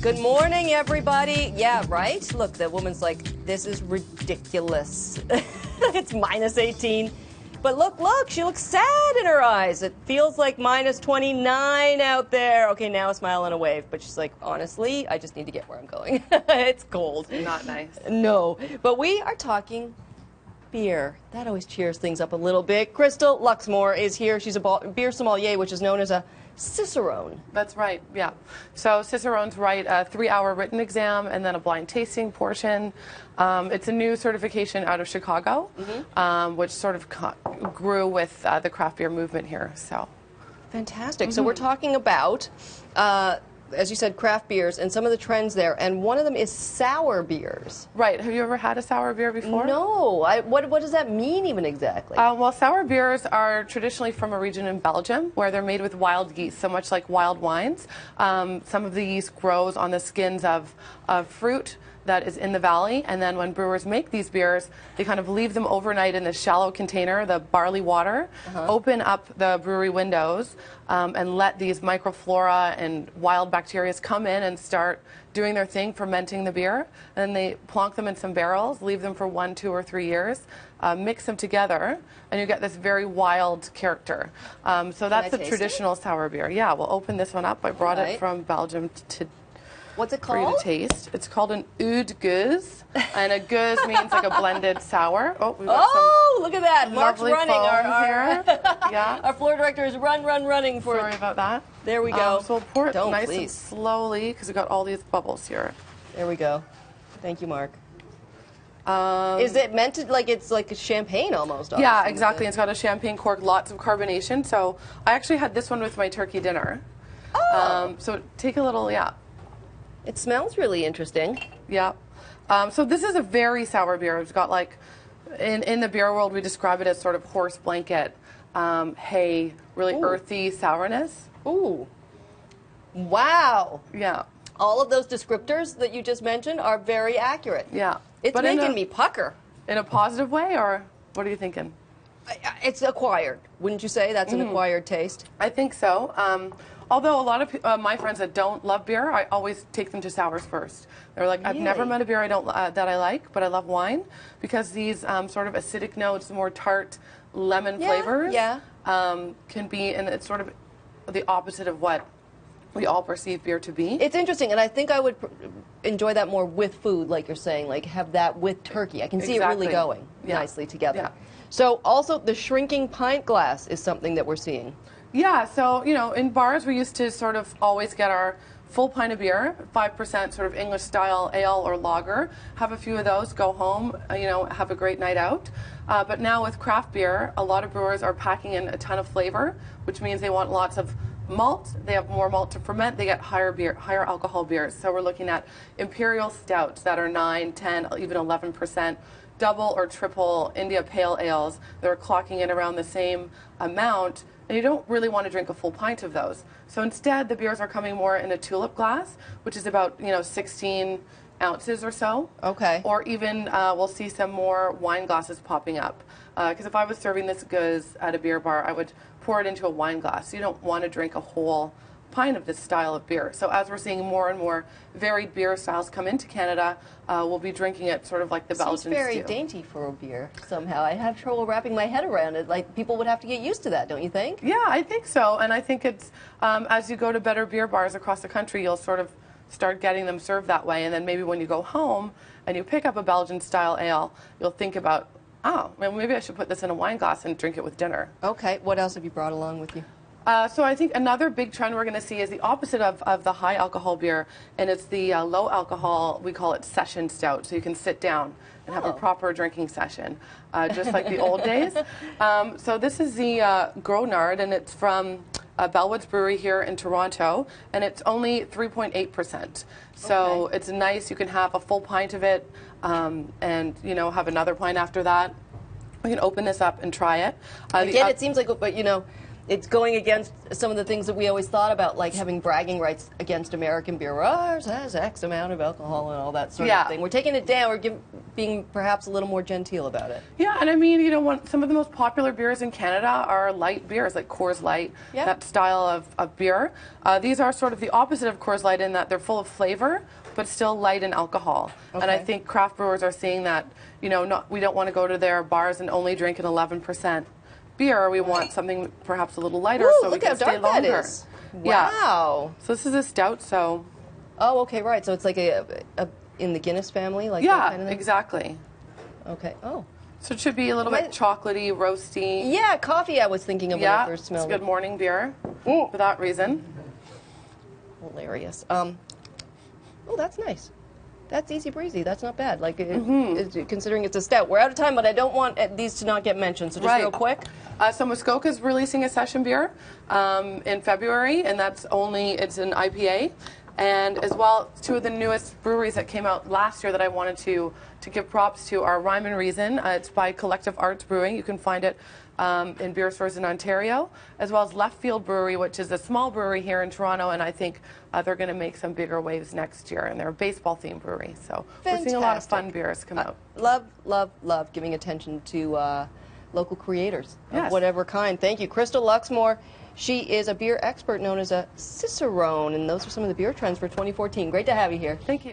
Good morning, everybody. Yeah, right? Look, the woman's like, this is ridiculous. It's minus 18. But look, she looks sad in her eyes. It feels like minus 29 out there. Okay, now a smile and a wave. But she's like, honestly, I just need to get where I'm going. It's cold. Not nice. No. But we are talking beer. That always cheers things up a little bit. Crystal Luxmore is here. She's a beer sommelier, which is known as a Cicerone. That's right, yeah. So Cicerones write a 3-hour written exam and then a blind tasting portion. It's a new certification out of Chicago, which sort of grew with the craft beer movement here. So, fantastic. So we're talking about, as you said, craft beers and some of the trends there, and one of them is sour beers. Right. Have you ever had a sour beer before? No. What does that mean even exactly? Well, sour beers are traditionally from a region in Belgium where they're made with wild yeast, so much like wild wines. Some of the yeast grows on the skins of fruit that is in the valley, and then when brewers make these beers, they kind of leave them overnight in this shallow container, the barley water, open up the brewery windows, and let these microflora and wild bacteria come in and start doing their thing, fermenting the beer. And then they plonk them in some barrels, leave them for 1, 2, or 3 years, mix them together, and you get this very wild character. So that's the traditional sour beer. Yeah, we'll open this one up. I brought it from Belgium to What's it for you called? to taste. It's called an oud gueuze, and a gueuze means like a blended sour. Oh, we've got some look at that! Mark's lovely running. Here. Yeah. Our floor director is running for. Sorry about that. There we go. So we'll pour it nice please. and slowly because we've got all these bubbles here. There we go. Thank you, Mark. Is it meant to, like, it's like a champagne almost? Yeah, exactly. It's got a champagne cork, lots of carbonation. So I actually had this one with my turkey dinner. Oh. So take a little, It smells really interesting. Yeah. So this is a very sour beer. It's got like, in the beer world, we describe it as sort of horse blanket, hay, really earthy sourness. Ooh. Wow. Yeah. All of those descriptors that you just mentioned are very accurate. Yeah. It's making me pucker. In a positive way, or what are you thinking? It's acquired. Wouldn't you say that's an acquired taste? I think so. Although a lot of my friends that don't love beer, I always take them to sours first. They're like, I've never met a beer that I like, but I love wine, because these sort of acidic notes, more tart lemon flavors, can be, and it's sort of the opposite of what we all perceive beer to be. It's interesting, and I think I would enjoy that more with food, like you're saying, like have that with turkey. I can see it really going nicely together. Yeah. So also the shrinking pint glass is something that we're seeing. Yeah, so, in bars we used to sort of always get our full pint of beer, 5% sort of English style ale or lager, have a few of those, go home, have a great night out. But now with craft beer, a lot of brewers are packing in a ton of flavor, which means they want lots of malt, they have more malt to ferment, they get higher alcohol beers. So we're looking at imperial stouts that are 9, 10, even 11%. Double or triple India Pale Ales that are clocking in around the same amount, and you don't really want to drink a full pint of those. So instead, the beers are coming more in a tulip glass, which is about 16 ounces or so. Okay. Or even we'll see some more wine glasses popping up. Because if I was serving this gueuze at a beer bar, I would pour it into a wine glass. You don't want to drink a whole pint of this style of beer. So as we're seeing more and more varied beer styles come into Canada, we'll be drinking it sort of like the Belgians do. It's very dainty for a beer somehow. I have trouble wrapping my head around it. Like, people would have to get used to that, don't you think? Yeah, I think so. And I think it's, as you go to better beer bars across the country, you'll sort of start getting them served that way. And then maybe when you go home and you pick up a Belgian style ale, you'll think about, oh, well, maybe I should put this in a wine glass and drink it with dinner. Okay. What else have you brought along with you? So I think another big trend we're going to see is the opposite of the high alcohol beer, and it's the low alcohol, we call it session stout, so you can sit down and have a proper drinking session, just like the old days. So this is the Gronard, and it's from Bellwood's Brewery here in Toronto, and it's only 3.8%. So it's nice, you can have a full pint of it, and have another pint after that. We can open this up and try it. Again, it seems like, but it's going against some of the things that we always thought about, like having bragging rights against American beer. Ours has X amount of alcohol and all that sort of thing. We're taking it down. We're being perhaps a little more genteel about it. Yeah, and I mean, you know, some of the most popular beers in Canada are light beers, like Coors Light, that style of beer. These are sort of the opposite of Coors Light in that they're full of flavor, but still light in alcohol. And I think craft brewers are seeing that, you know, we don't want to go to their bars and only drink an 11% beer. We want something perhaps a little lighter so we can stay longer. That is. Wow. Yeah. So this is a stout, so. Oh, okay, right. So it's like a in the Guinness family, like that kind of thing? Exactly. Okay. Oh. So it should be a little bit chocolatey, roasty. Yeah, coffee I was thinking of when I first smelled it. It's a good morning beer for that reason. Hilarious. Oh, that's nice. That's easy breezy. That's not bad. Like, considering it's a stout. We're out of time, but I don't want these to not get mentioned. So just real quick. So Muskoka's releasing a session beer in February, and it's an IPA. And as well, two of the newest breweries that came out last year that I wanted to give props to are Rhyme and Reason. It's by Collective Arts Brewing. You can find it in beer stores in Ontario, as well as Left Field Brewery, which is a small brewery here in Toronto, and I think they're going to make some bigger waves next year. And they're a baseball-themed brewery, so we're seeing a lot of fun beers come out. Love, love, love giving attention to local creators of whatever kind. Thank you, Crystal Luxmore. She is a beer expert known as a Cicerone, and those are some of the beer trends for 2014. Great to have you here. Thank you.